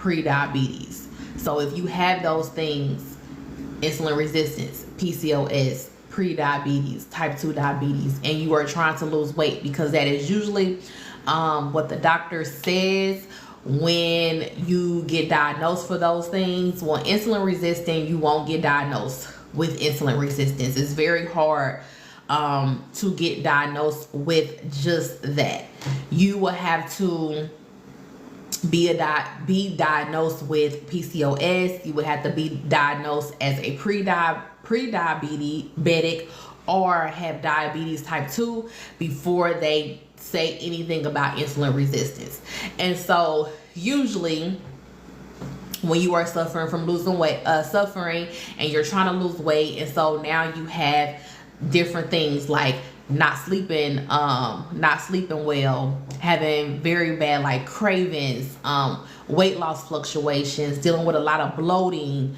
pre-diabetes. So if you have those things, insulin resistance, PCOS, pre-diabetes, type 2 diabetes, and you are trying to lose weight, because that is usually what the doctor says when you get diagnosed for those things. Well, insulin resistant, you won't get diagnosed with insulin resistance. It's very hard to get diagnosed with just that. You will have to be diagnosed with PCOS. You would have to be diagnosed as a pre-diabetic or have diabetes type 2 before they say anything about insulin resistance. And so usually when you are suffering from losing weight, suffering and you're trying to lose weight, and so now you have different things like not sleeping well, having very bad like cravings, weight loss fluctuations, dealing with a lot of bloating,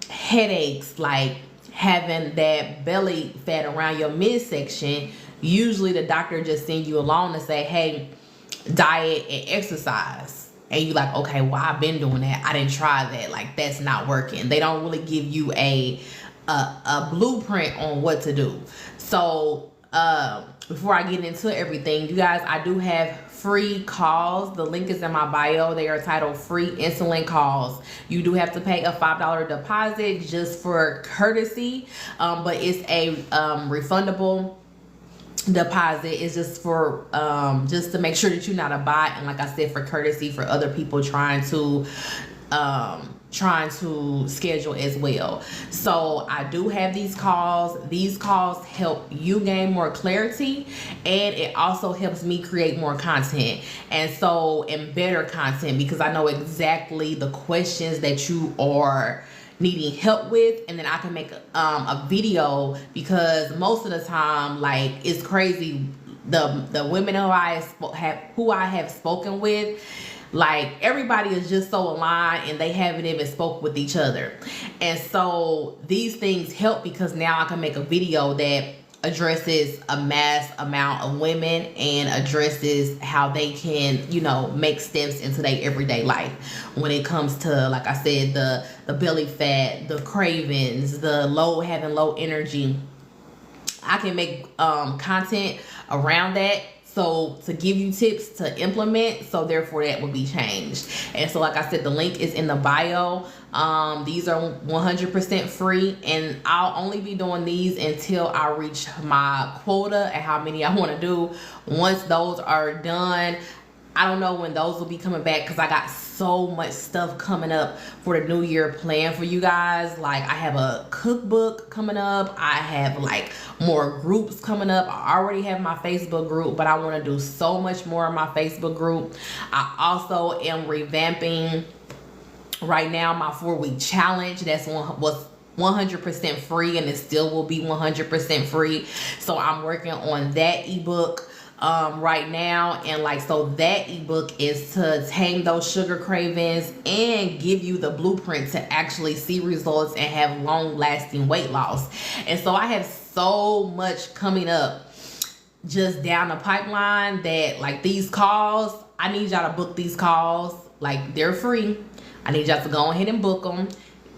headaches, like having that belly fat around your midsection, usually the doctor just sends you along to say, hey, diet and exercise. And you like, okay, well, I've been doing that. I didn't try that. Like, that's not working. They don't really give you a blueprint on what to do. So before I get into everything, you guys, I do have free calls. The link is in my bio. They are titled free insulin calls. You do have to pay a $5 deposit just for courtesy, but it's a refundable deposit. Is just for just to make sure that you're not a bot, and like I said, for courtesy for other people trying to schedule as well. So I do have these calls. These calls help you gain more clarity, and it also helps me create more content, and better content, because I know exactly the questions that you are needing help with, and then I can make a video, because most of the time, like, it's crazy, the women who I have spoken with, like, everybody is just so aligned and they haven't even spoke with each other. And so these things help, because now I can make a video that addresses a mass amount of women and addresses how they can, you know, make steps into their everyday life when it comes to, like I said, the belly fat, the cravings, the having low energy. I can make content around that, so to give you tips to implement, so therefore that will be changed. And so, like I said, the link is in the bio. These are 100% free, and I'll only be doing these until I reach my quota and how many I want to do. Once those are done, I don't know when those will be coming back, because I got so much stuff coming up for the new year plan for you guys. Like, I have a cookbook coming up. I have like more groups coming up. I already have my Facebook group, but I want to do so much more in my Facebook group. I also am revamping right now my 4-week challenge. Was 100% free, and it still will be 100% free. So I'm working on that ebook right now, and like, so that ebook is to tame those sugar cravings and give you the blueprint to actually see results and have long-lasting weight loss. And so I have so much coming up just down the pipeline that, like, these calls, I need y'all to book these calls. Like, they're free. I need y'all to go ahead and book them.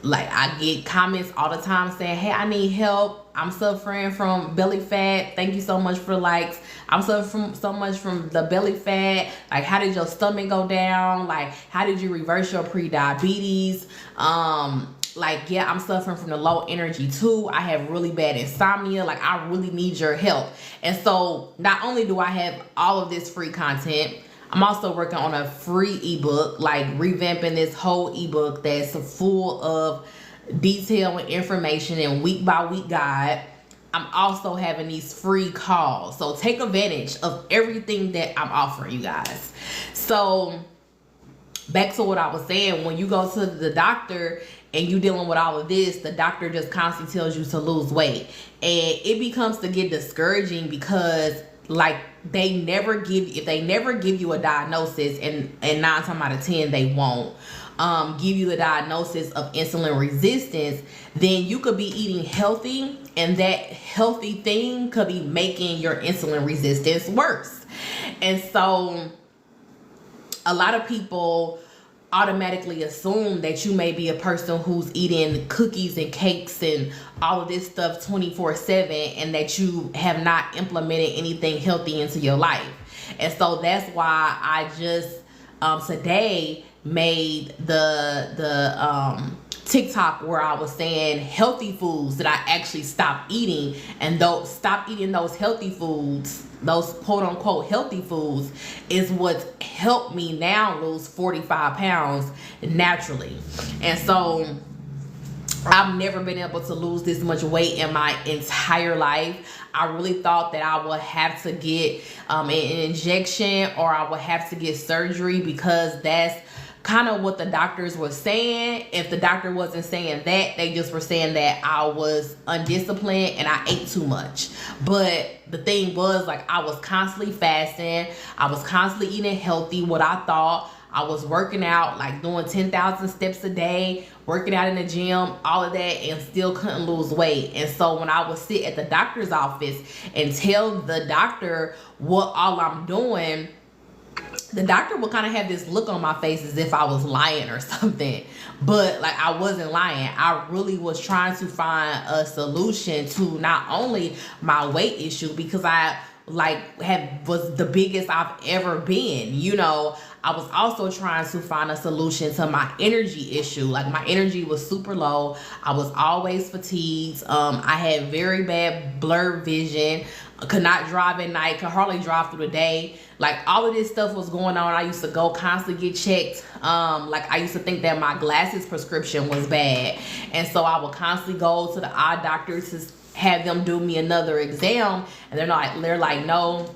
Like, I get comments all the time saying, hey, I need help. I'm suffering from belly fat. Thank you so much for likes. I'm suffering so much from the belly fat. Like, how did your stomach go down? Like, how did you reverse your pre-diabetes? Like, yeah, I'm suffering from the low energy too. I have really bad insomnia. Like, I really need your help. And so not only do I have all of this free content, I'm also working on a free ebook, like revamping this whole ebook that's full of detail and information and week by week guide. I'm also having these free calls. So take advantage of everything that I'm offering you guys. So back to what I was saying, when you go to the doctor and you dealing with all of this, the doctor just constantly tells you to lose weight. And it becomes to get discouraging, because like, if they never give you a diagnosis, and 9 times out of 10 they won't give you the diagnosis of insulin resistance, then you could be eating healthy, and that healthy thing could be making your insulin resistance worse. And so a lot of people automatically assume that you may be a person who's eating cookies and cakes and all of this stuff 24/7, and that you have not implemented anything healthy into your life. And so that's why I just today made the TikTok where I was saying healthy foods that I actually stopped eating, and stop eating those healthy foods, those quote unquote healthy foods, is what's helped me now lose 45 pounds naturally. And so I've never been able to lose this much weight in my entire life. I really thought that I would have to get an injection, or I would have to get surgery, because that's kind of what the doctors were saying. If the doctor wasn't saying that, they just were saying that I was undisciplined and I ate too much. But the thing was, like, I was constantly fasting. I was constantly eating healthy, what I thought. I was working out, like doing 10,000 steps a day, working out in the gym, all of that, and still couldn't lose weight. And so when I would sit at the doctor's office and tell the doctor what all I'm doing, the doctor would kind of have this look on my face as if I was lying or something. But like, I wasn't lying. I really was trying to find a solution to not only my weight issue, because I was the biggest I've ever been, you know. I was also trying to find a solution to my energy issue. Like, my energy was super low. I was always fatigued. I had very bad blurred vision. Could not drive at night. Could hardly drive through the day. Like, all of this stuff was going on. I used to go constantly get checked. Like, I used to think that my glasses prescription was bad, and so I would constantly go to the eye doctor to have them do me another exam, and they're like, no,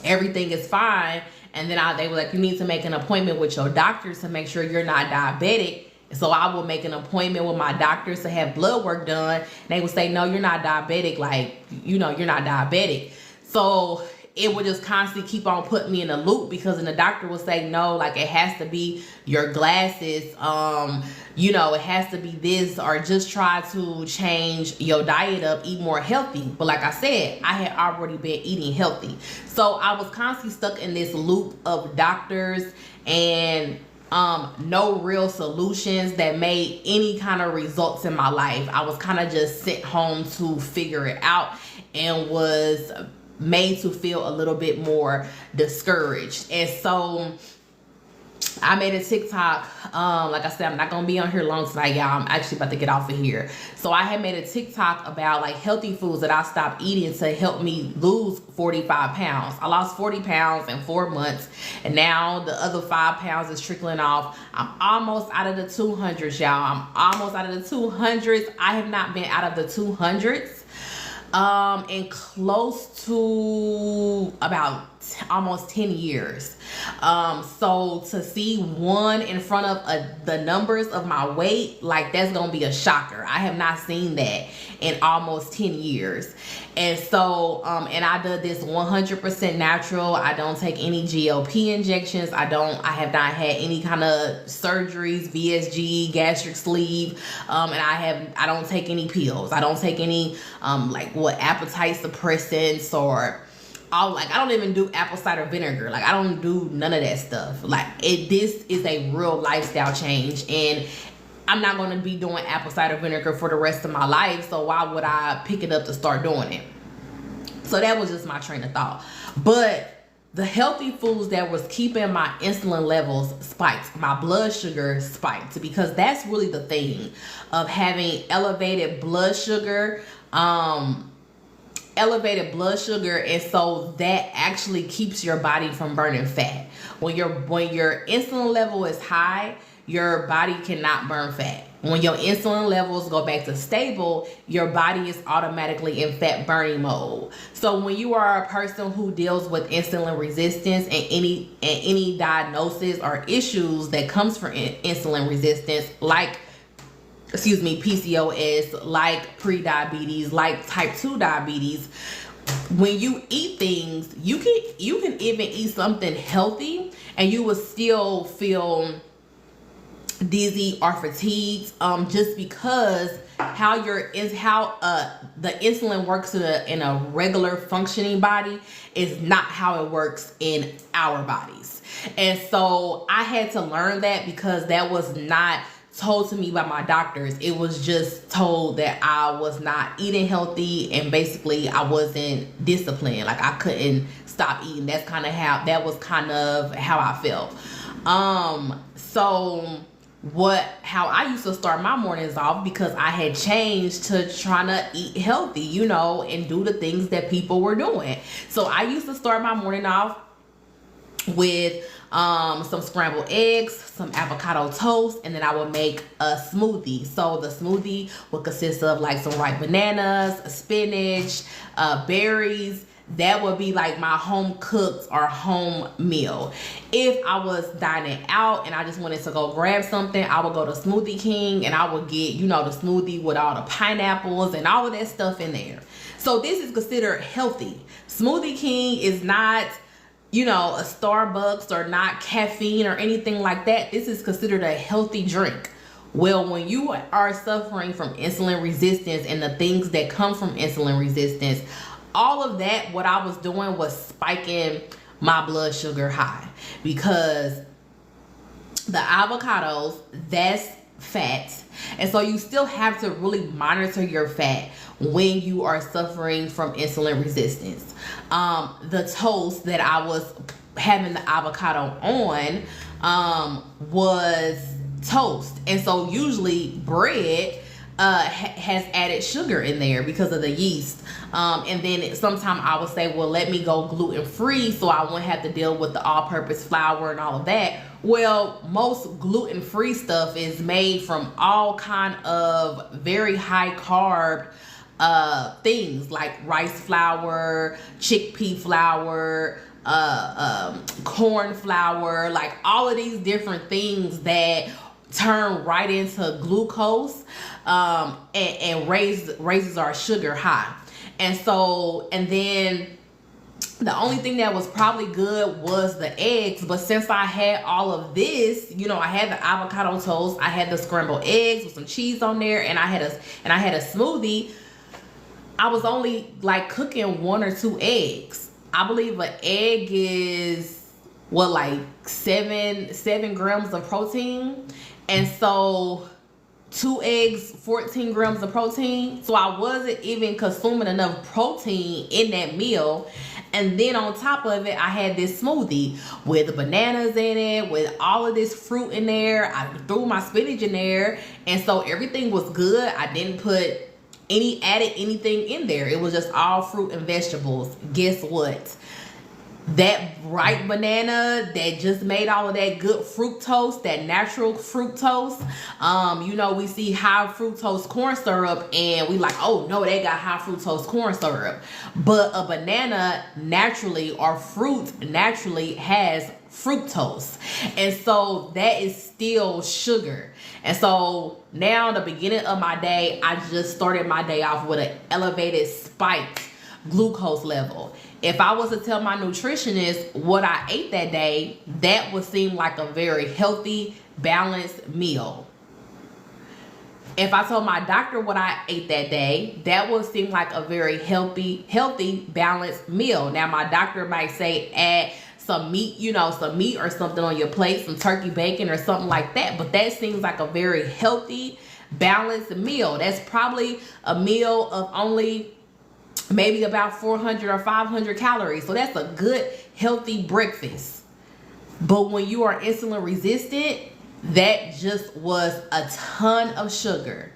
everything is fine. And then they were like, you need to make an appointment with your doctors to make sure you're not diabetic. So I would make an appointment with my doctors to have blood work done, and they would say, no, you're not diabetic. Like, you know, you're not diabetic. So it would just constantly keep on putting me in a loop, because then the doctor would say, no, like, it has to be your glasses, you know, it has to be this, or just try to change your diet up, eat more healthy. But like I said, I had already been eating healthy. So I was constantly stuck in this loop of doctors and no real solutions that made any kind of results in my life. I was kind of just sent home to figure it out, and was made to feel a little bit more discouraged. And so I made a TikTok. Like I said, I'm not gonna be on here long tonight, y'all. I'm actually about to get off of here. So I had made a TikTok about like healthy foods that I stopped eating to help me lose 45 pounds. I lost 40 pounds in 4 months, and now the other 5 pounds is trickling off. I'm almost out of the 200s, y'all. I'm almost out of the 200s. I have not been out of the 200s in close to about almost 10 years. So to see one in front of the numbers of my weight, like, that's gonna be a shocker. I have not seen that in almost 10 years. And so and I did this 100% natural. I don't take any GLP injections. I have not had any kind of surgeries, VSG, gastric sleeve, and I don't take any pills. I don't take any appetite suppressants, or I don't even do apple cider vinegar. Like, I don't do none of that stuff. Like, this is a real lifestyle change, and I'm not going to be doing apple cider vinegar for the rest of my life. So why would I pick it up to start doing it? So that was just my train of thought. But the healthy foods that was keeping my insulin levels spiked, my blood sugar spiked, because that's really the thing of having elevated blood sugar. And so that actually keeps your body from burning fat. When your insulin level is high, your body cannot burn fat. When your insulin levels go back to stable, your body is automatically in fat burning mode. So when you are a person who deals with insulin resistance and any diagnosis or issues that comes from insulin resistance, like PCOS, like pre-diabetes, like type 2 diabetes, when you eat things, you can even eat something healthy and you will still feel dizzy or fatigued, just because how the insulin works in a regular functioning body is not how it works in our bodies. And so I had to learn that because that was not told to me by my doctors. It was just told that I was not eating healthy, and basically I wasn't disciplined. Like I couldn't stop eating. That was kind of how I felt. So how I used to start my mornings off, because I had changed to trying to eat healthy, you know, and do the things that people were doing. So I used to start my morning off with some scrambled eggs, some avocado toast, and then I would make a smoothie. So the smoothie would consist of like some ripe bananas, spinach, berries. That would be like my home cooked or home meal. If I was dining out and I just wanted to go grab something, I would go to Smoothie King and I would get, you know, the smoothie with all the pineapples and all of that stuff in there. So this is considered healthy. Smoothie King is not, you know, a Starbucks or not caffeine or anything like that. This is considered a healthy drink. Well, when you are suffering from insulin resistance and the things that come from insulin resistance, all of that, what I was doing was spiking my blood sugar high, because the avocados, that's fat. And so you still have to really monitor your fat when you are suffering from insulin resistance. The toast that I was having the avocado on was toast. And so usually bread has added sugar in there because of the yeast. And then sometimes I would say, well, let me go gluten-free so I won't have to deal with the all-purpose flour and all of that. Well, most gluten-free stuff is made from all kind of very high carb things like rice flour, chickpea flour, corn flour, like all of these different things that turn right into glucose and raises our sugar high. And then the only thing that was probably good was the eggs. But since I had all of this, you know, I had the avocado toast, I had the scrambled eggs with some cheese on there, and I had a smoothie. I was only like cooking 1 or 2 eggs. I believe an egg is like 7 grams of protein. And so 2 eggs, 14 grams of protein. So I wasn't even consuming enough protein in that meal. And then on top of it, I had this smoothie with the bananas in it, with all of this fruit in there. I threw my spinach in there. And so everything was good. I didn't put anything in there. It was just all fruit and vegetables. Guess what? That ripe banana that just made all of that good fructose, that natural fructose. You know, we see high fructose corn syrup and we like, oh no, they got high fructose corn syrup. But a banana naturally, or fruit naturally, has fructose. And so that is still sugar. And so now the beginning of my day, I just started my day off with an elevated spiked glucose level. If I was to tell my nutritionist what I ate that day, that would seem like a very healthy, balanced meal. If I told my doctor what I ate that day, that would seem like a very healthy, balanced meal. Now, my doctor might say add some meat, you know, some meat or something on your plate, some turkey bacon or something like that. But that seems like a very healthy, balanced meal. That's probably a meal of only maybe about 400 or 500 calories. So that's a good, healthy breakfast. But when you are insulin resistant, that just was a ton of sugar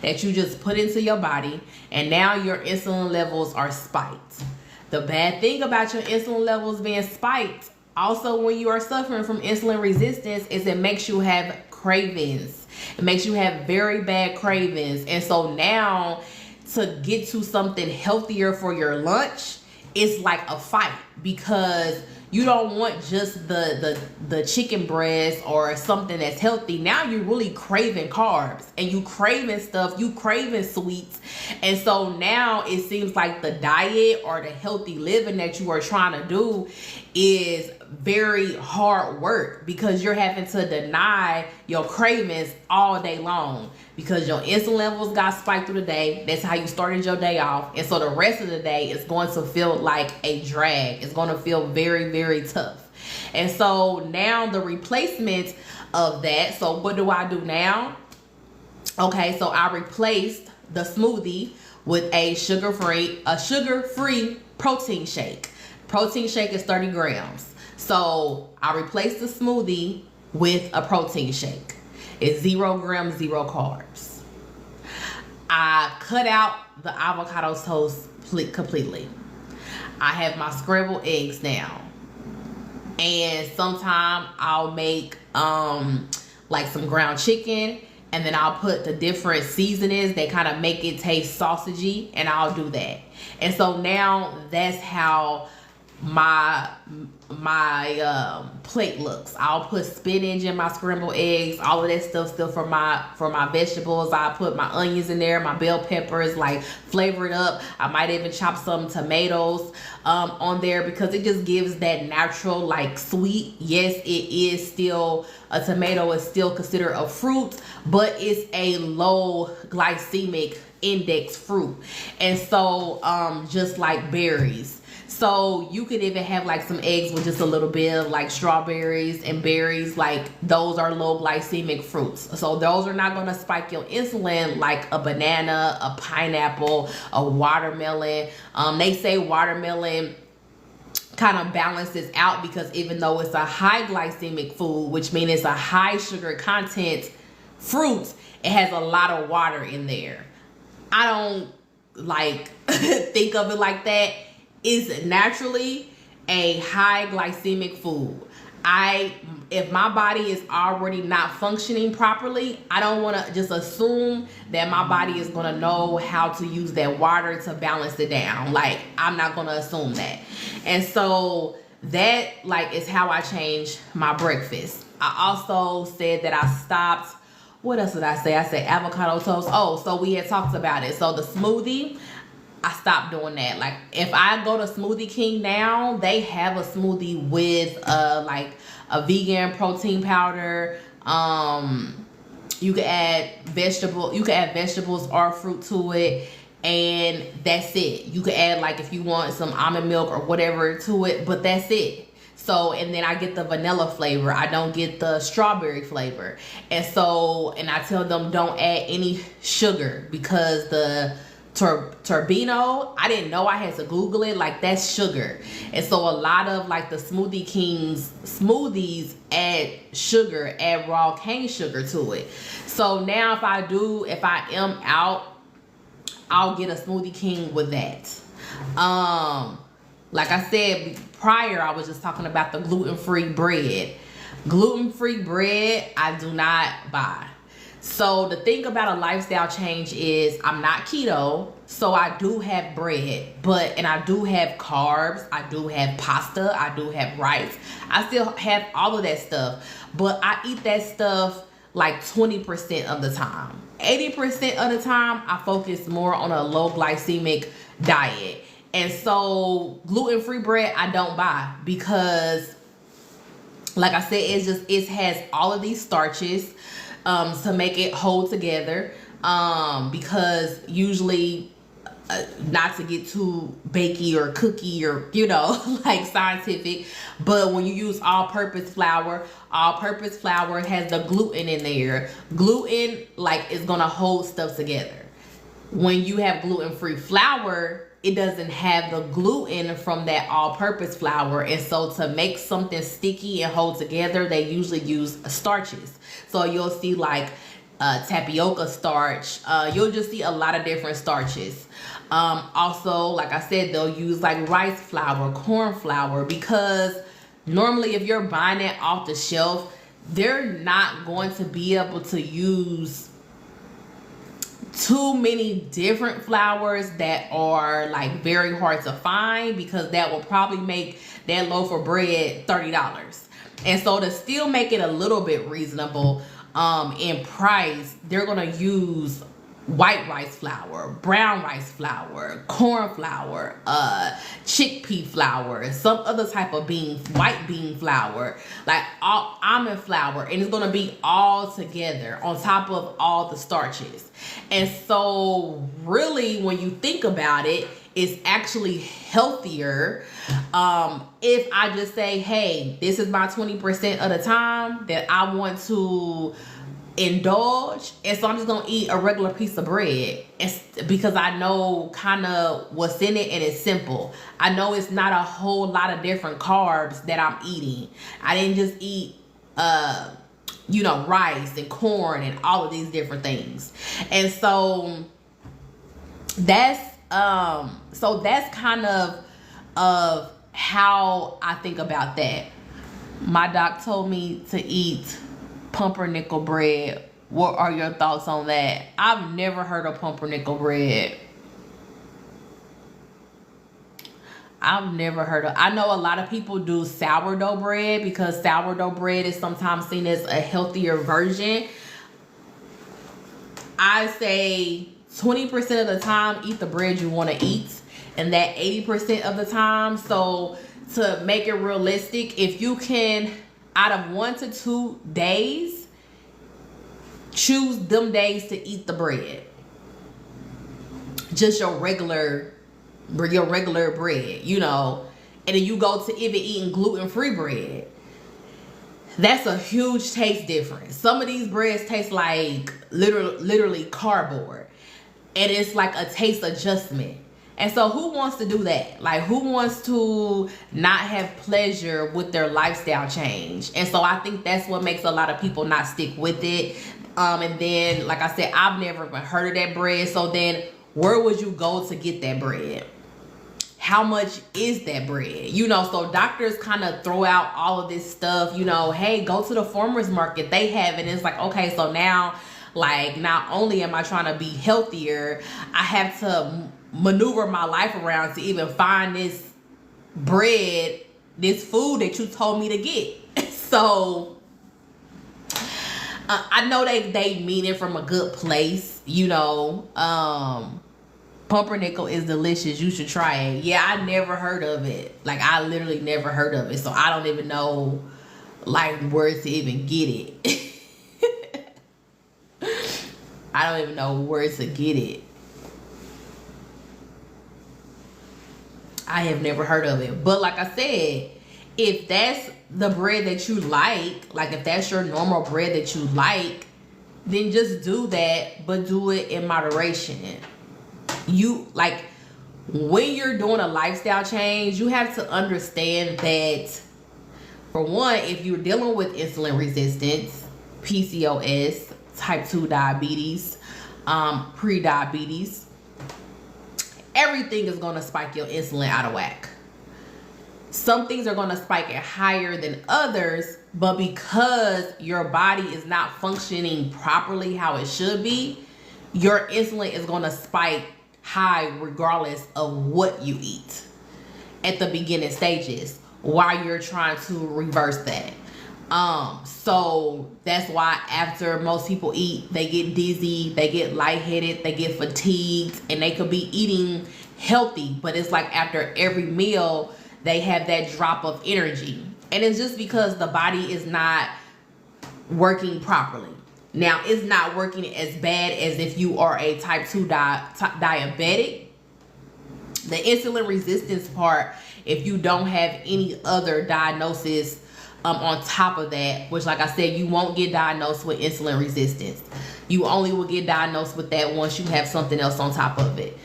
that you just put into your body, and now your insulin levels are spiked. The bad thing about your insulin levels being spiked, also when you are suffering from insulin resistance, is it makes you have cravings. It makes you have very bad cravings. And so now, to get to something healthier for your lunch, it's like a fight, because you don't want just the chicken breast or something that's healthy. Now you're really craving carbs, and you craving stuff, you craving sweets. And so now it seems like the diet or the healthy living that you are trying to do is very hard work, because you're having to deny your cravings all day long because your insulin levels got spiked through the day. That's how you started your day off. And so the rest of the day is going to feel like a drag. It's going to feel very, very tough. And so now the replacement of that, so what do I do now? Okay, so I replaced the smoothie with a sugar-free protein shake. Protein shake is 30 grams. So I replaced the smoothie with a protein shake. It's 0 grams, 0 carbs. I cut out the avocado toast completely. I have my scrambled eggs now. And sometimes I'll make like some ground chicken, and then I'll put the different seasonings that kind of make it taste sausagey, and I'll do that. And so now that's how my plate looks. I'll put spinach in my scrambled eggs, all of that stuff still for my vegetables. I put my onions in there, my bell peppers, like flavor it up. I might even chop some tomatoes on there, because it just gives that natural like sweet. Yes, it is still, a tomato is still considered a fruit, but it's a low glycemic index fruit. And so just like berries. So you could even have like some eggs with just a little bit of like strawberries and berries. Like those are low glycemic fruits. So those are not going to spike your insulin like a banana, a pineapple, a watermelon. They say watermelon kind of balances out, because even though it's a high glycemic food, which means it's a high sugar content fruit, it has a lot of water in there. I don't like think of it like that. Is naturally a high glycemic food. If my body is already not functioning properly, I don't want to just assume that my body is going to know how to use that water to balance it down. Like, I'm not going to assume that. And so that like is how I change my breakfast. I also said that I stopped. What else did I say? I said avocado toast. Oh, so we had talked about it. So the smoothie, I stopped doing that. Like if I go to Smoothie King now, they have a smoothie with like a vegan protein powder. You can add vegetables or fruit to it, and that's it. You can add like if you want some almond milk or whatever to it, but that's it. So, and then I get the vanilla flavor. I don't get the strawberry flavor. And so, and I tell them don't add any sugar, because the turbino, I didn't know, I had to Google it, like that's sugar. And so a lot of like the Smoothie King's smoothies add sugar, add raw cane sugar to it. So now if I am out, I'll get a Smoothie King with that. Like I said prior, I was just talking about the gluten-free bread. Gluten-free bread, I do not buy. So the thing about a lifestyle change is I'm not keto, so I do have bread, and I do have carbs, I do have pasta, I do have rice. I still have all of that stuff, but I eat that stuff like 20% of the time. 80% of the time, I focus more on a low glycemic diet. And so gluten-free bread, I don't buy, because like I said, it has all of these starches to make it hold together, because usually not to get too bakey or cookie or like scientific, but when you use all-purpose flour has the gluten in there. Gluten like is gonna hold stuff together. When you have gluten-free flour, it doesn't have the gluten from that all-purpose flour, and so to make something sticky and hold together, they usually use starches. So you'll see like tapioca starch. You'll just see a lot of different starches. Also, like I said, they'll use like rice flour, corn flour, because normally if you're buying it off the shelf, they're not going to be able to use too many different flours that are like very hard to find, because that will probably make that loaf of bread $30. And so to still make it a little bit reasonable in price, they're gonna use white rice flour, brown rice flour, corn flour, chickpea flour, some other type of white bean flour, like almond flour, and it's gonna be all together on top of all the starches. And so really, when you think about it, is actually healthier if I just say, hey, this is my 20% of the time that I want to indulge, and so I'm just gonna eat a regular piece of bread. It's because I know kind of what's in it, and it's simple. I know it's not a whole lot of different carbs that I'm eating. I didn't just eat rice and corn and all of these different things. And so that's kind of how I think about that. My doc told me to eat pumpernickel bread. What are your thoughts on that? I've never heard of pumpernickel bread. I've never heard of. I know a lot of people do sourdough bread because sourdough bread is sometimes seen as a healthier version. I say 20% of the time, eat the bread you want to eat, and that 80% of the time. So to make it realistic, if you can, out of 1 to 2 days, choose them days to eat the bread. Just your regular bread, and then you go to even eating gluten-free bread. That's a huge taste difference. Some of these breads taste like literally cardboard, and it's like a taste adjustment. And so who wants to do that? Like, who wants to not have pleasure with their lifestyle change? And so I think that's what makes a lot of people not stick with it. And then, like I said, I've never even heard of that bread. So then where would you go to get that bread? How much is that bread? So doctors kind of throw out all of this stuff, hey, go to the farmer's market. They have it. And it's like, okay, so now, like, not only am I trying to be healthier, I have to maneuver my life around to even find this bread, this food that you told me to get. So I know they mean it from a good place, pumpernickel is delicious. You should try it. Yeah, I never heard of it. Like, I literally never heard of it. So I don't even know, like, where to even get it. I don't even know where to get it. I have never heard of it. But like I said, if that's the bread that you like if that's your normal bread that you like, then just do that, but do it in moderation. When you're doing a lifestyle change, you have to understand that, for one, if you're dealing with insulin resistance, PCOS, type 2 diabetes, pre-diabetes, everything is going to spike your insulin out of whack. Some things are going to spike it higher than others, but because your body is not functioning properly how it should be, your insulin is going to spike high regardless of what you eat at the beginning stages while you're trying to reverse that. So that's why after most people eat, they get dizzy, they get lightheaded, they get fatigued, and they could be eating healthy, but it's like after every meal, they have that drop of energy. And it's just because the body is not working properly. Now, it's not working as bad as if you are a type 2 diabetic. The insulin resistance part, if you don't have any other diagnosis on top of that, which, like I said, you won't get diagnosed with insulin resistance. You only will get diagnosed with that once you have something else on top of it.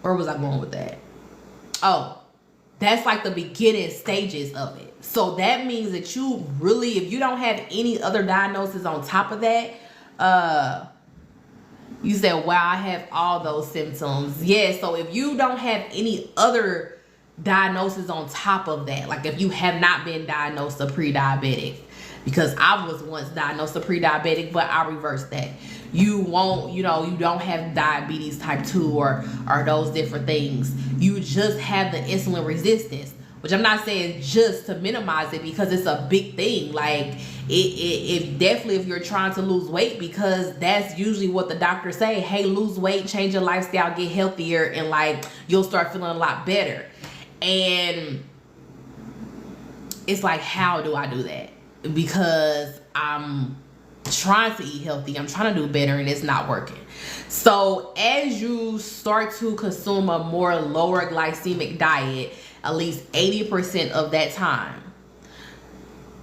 Where was I going with that? Oh, that's like the beginning stages of it. So that means that you really, if you don't have any other diagnosis on top of that, you said, wow, I have all those symptoms. Yeah, so if you don't have any other diagnosis on top of that, like if you have not been diagnosed a pre-diabetic, because I was once diagnosed a pre-diabetic, but I reversed that. You won't, you don't have diabetes type 2 or those different things. You just have the insulin resistance, which I'm not saying just to minimize it, because it's a big thing. Like it definitely, if you're trying to lose weight, because that's usually what the doctors say, hey, lose weight, change your lifestyle, get healthier, and like you'll start feeling a lot better. And it's like, how do I do that? Because I'm trying to eat healthy. I'm trying to do better, and it's not working. So as you start to consume a more lower glycemic diet, at least 80% of that time.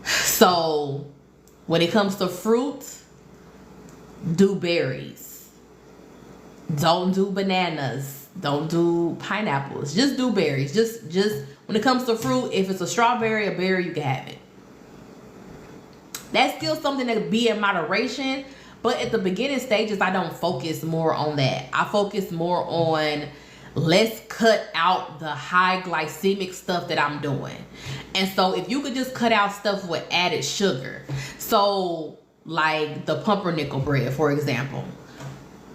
So when it comes to fruit, do berries. Don't do bananas. Don't do pineapples. Just do berries. Just when it comes to fruit, if it's a strawberry, a berry, you can have it. That's still something that could be in moderation, but at the beginning stages, I don't focus more on that. I focus more on, let's cut out the high glycemic stuff that I'm doing. And so if you could just cut out stuff with added sugar. So like the pumpernickel bread, for example.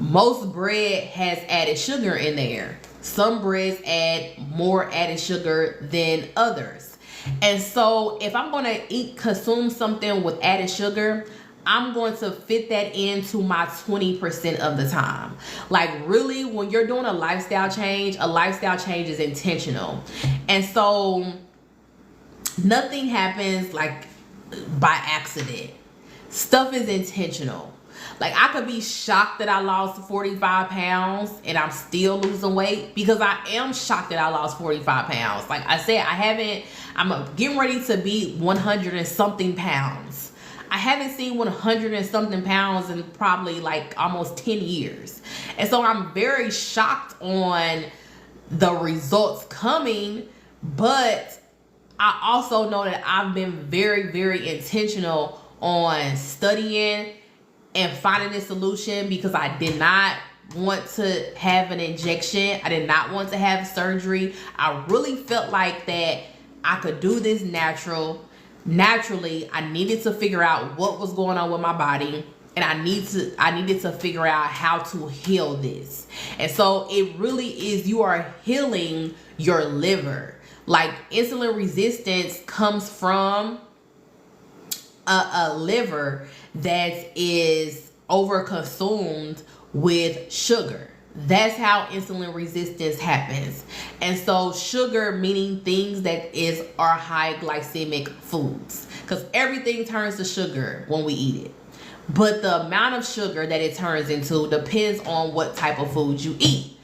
Most bread has added sugar in there. Some breads add more added sugar than others. And so if I'm going to consume something with added sugar, I'm going to fit that into my 20% of the time. Like really, when you're doing a lifestyle change is intentional. And so nothing happens like by accident. Stuff is intentional. Like I could be shocked that I lost 45 pounds and I'm still losing weight, because I am shocked that I lost 45 pounds. Like I said, I'm getting ready to be 100 and something pounds. I haven't seen 100 and something pounds in probably like almost 10 years. And so I'm very shocked on the results coming, but I also know that I've been very, very intentional on studying and finding a solution, because I did not want to have an injection. I did not want to have surgery. I really felt like that I could do this naturally. I needed to figure out what was going on with my body, and I needed to figure out how to heal this. And so it really is, you are healing your liver. Like insulin resistance comes from a liver that is overconsumed with sugar. That's how insulin resistance happens. And so sugar, meaning things that are high glycemic foods, because everything turns to sugar when we eat it. But the amount of sugar that it turns into depends on what type of food you eat.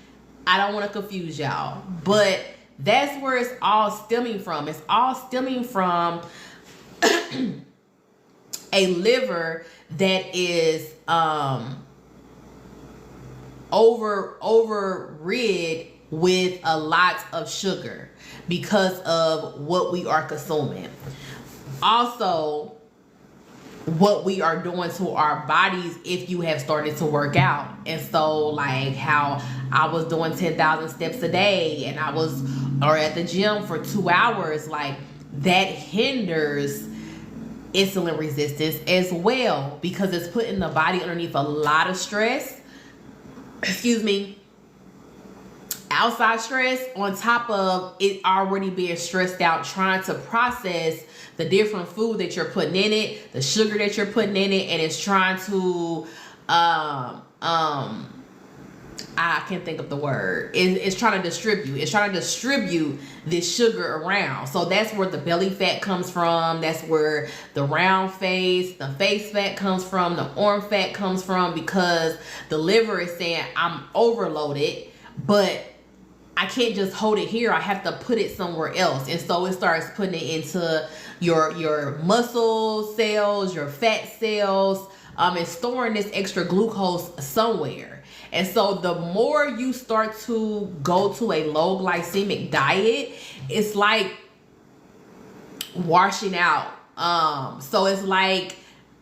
I don't want to confuse y'all, but that's where it's all stemming from. It's all stemming from a liver that is overrid with a lot of sugar because of what we are consuming. Also, what we are doing to our bodies if you have started to work out. And so like how I was doing 10,000 steps a day and or at the gym for 2 hours, like that hinders insulin resistance as well, because it's putting the body underneath a lot of stress. Outside stress on top of it already being stressed out, trying to process the different food that you're putting in it, the sugar that you're putting in it, and it's trying to I can't think of the word. It's trying to distribute. It's trying to distribute this sugar around. So that's where the belly fat comes from. That's where the round face, the face fat comes from, the arm fat comes from, because the liver is saying, I'm overloaded, but I can't just hold it here. I have to put it somewhere else. And so it starts putting it into your muscle cells, your fat cells, and storing this extra glucose somewhere. And so the more you start to go to a low glycemic diet, it's like washing out. So it's like,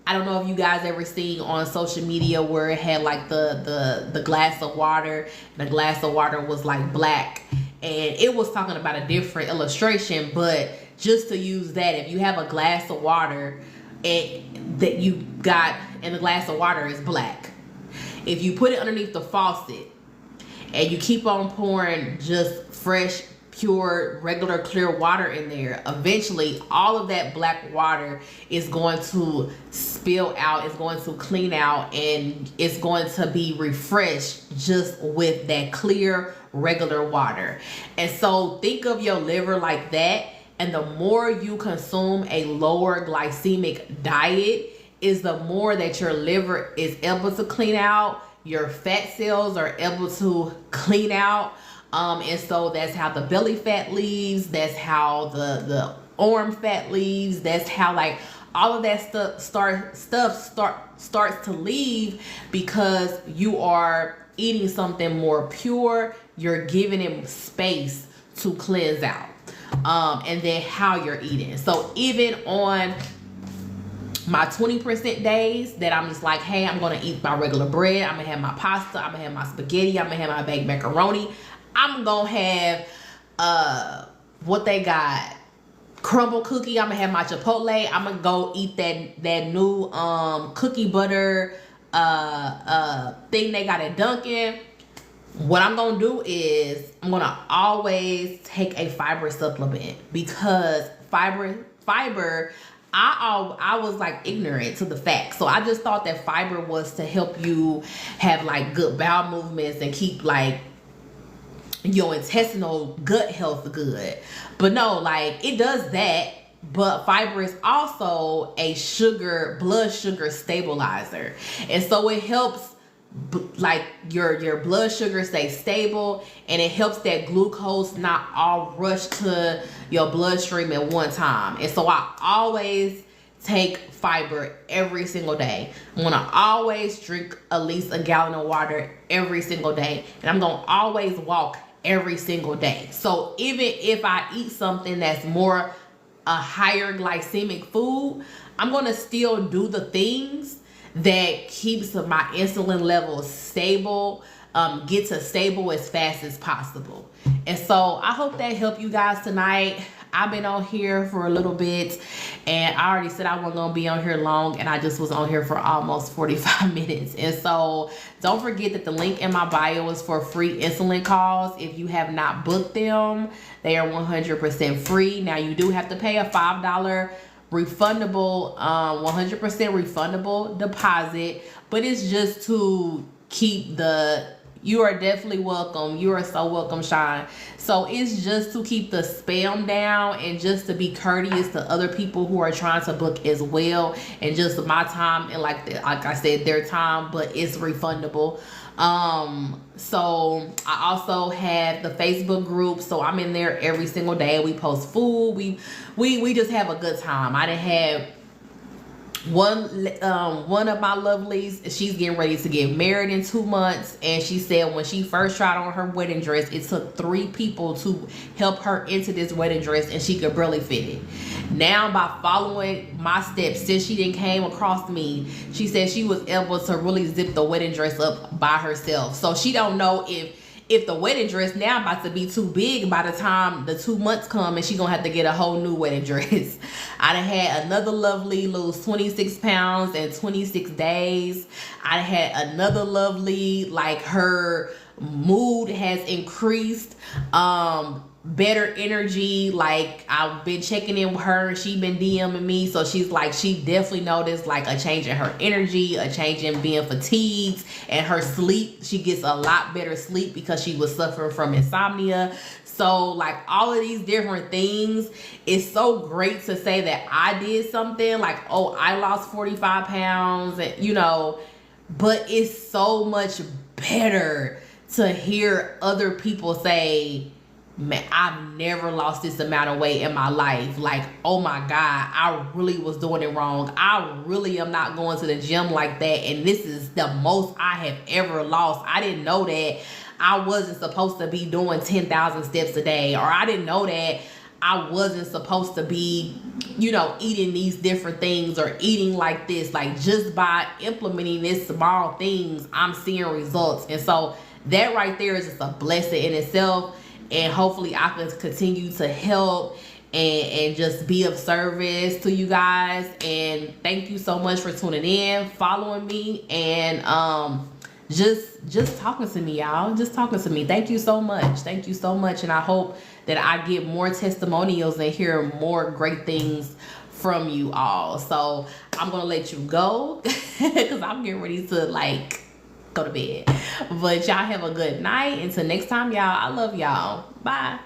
I don't know if you guys ever seen on social media where it had like the glass of water, and the glass of water was like black, and it was talking about a different illustration, but just to use that, if you have a glass of water that you got, and the glass of water is black, if you put it underneath the faucet and you keep on pouring just fresh, pure, regular, clear water in there, eventually all of that black water is going to spill out, it's going to clean out, and it's going to be refreshed just with that clear, regular water. And so think of your liver like that, and the more you consume a lower glycemic diet, is the more that your liver is able to clean out, your fat cells are able to clean out. And so that's how the belly fat leaves. That's how the arm fat leaves. That's how like all of that starts to leave, because you are eating something more pure. You're giving it space to cleanse out. And then how you're eating. So even on my 20% days that I'm just like, hey, I'm gonna eat my regular bread, I'm gonna have my pasta, I'm gonna have my spaghetti, I'm gonna have my baked macaroni, I'm gonna have what they got, crumble cookie, I'm gonna have my Chipotle, I'm gonna go eat that new cookie butter thing they got at Dunkin'. What I'm gonna do is I'm gonna always take a fiber supplement, because fiber I was like ignorant to the fact. So I just thought that fiber was to help you have like good bowel movements and keep like your intestinal gut health good. But no, like it does that, but fiber is also a blood sugar stabilizer. And so it helps like your blood sugar stay stable, and it helps that glucose not all rush to your bloodstream at one time. And so I always take fiber every single day. I'm gonna always drink at least a gallon of water every single day, and I'm gonna always walk every single day. So even if I eat something that's more a higher glycemic food, I'm gonna still do the things that keeps my insulin levels stable, get to stable as fast as possible. And so I hope that helped you guys tonight. I've been on here for a little bit, and I already said I wasn't gonna be on here long, and I just was on here for almost 45 minutes. And so don't forget that the link in my bio is for free insulin calls. If you have not booked them, they are 100% free. Now you do have to pay a $5 refundable 100% refundable deposit, but it's just to keep you are definitely welcome. You are so welcome, Sean. So it's just to keep the spam down, and just to be courteous to other people who are trying to book as well, and just my time and like I said, their time, but it's refundable. So I also have the Facebook group, so I'm in there every single day. We post food, we just have a good time. I done had one of my lovelies, she's getting ready to get married in 2 months, and she said when she first tried on her wedding dress, it took 3 people to help her into this wedding dress, and she could barely fit it. Now, by following my steps, since she didn't came across me, she said she was able to really zip the wedding dress up by herself. So she don't know if the wedding dress now about to be too big by the time the 2 months come, and she gonna have to get a whole new wedding dress. I done had another lovely lose 26 pounds in 26 days. I had another lovely, like her mood has increased, better energy. Like I've been checking in with her, she been DMing me, so she's like, she definitely noticed like a change in her energy, a change in being fatigued, and her sleep. She gets a lot better sleep because she was suffering from insomnia. So like all of these different things, it's so great to say that I did something like, oh, I lost 45 pounds, and you know, but it's so much better to hear other people say, man, I've never lost this amount of weight in my life. Like, oh my God, I really was doing it wrong. I really am not going to the gym like that, and this is the most I have ever lost. I didn't know that I wasn't supposed to be doing 10,000 steps a day, or I didn't know that I wasn't supposed to be, you know, eating these different things or eating like this. Like just by implementing these small things, I'm seeing results. And so that right there is just a blessing in itself. And hopefully I can continue to help and just be of service to you guys. And thank you so much for tuning in, following me, and just talking to me, y'all. Just talking to me. Thank you so much. Thank you so much. And I hope that I get more testimonials and hear more great things from you all. So I'm gonna let you go because I'm getting ready to like go to bed. But y'all have a good night. Until next time, y'all, I love y'all. Bye.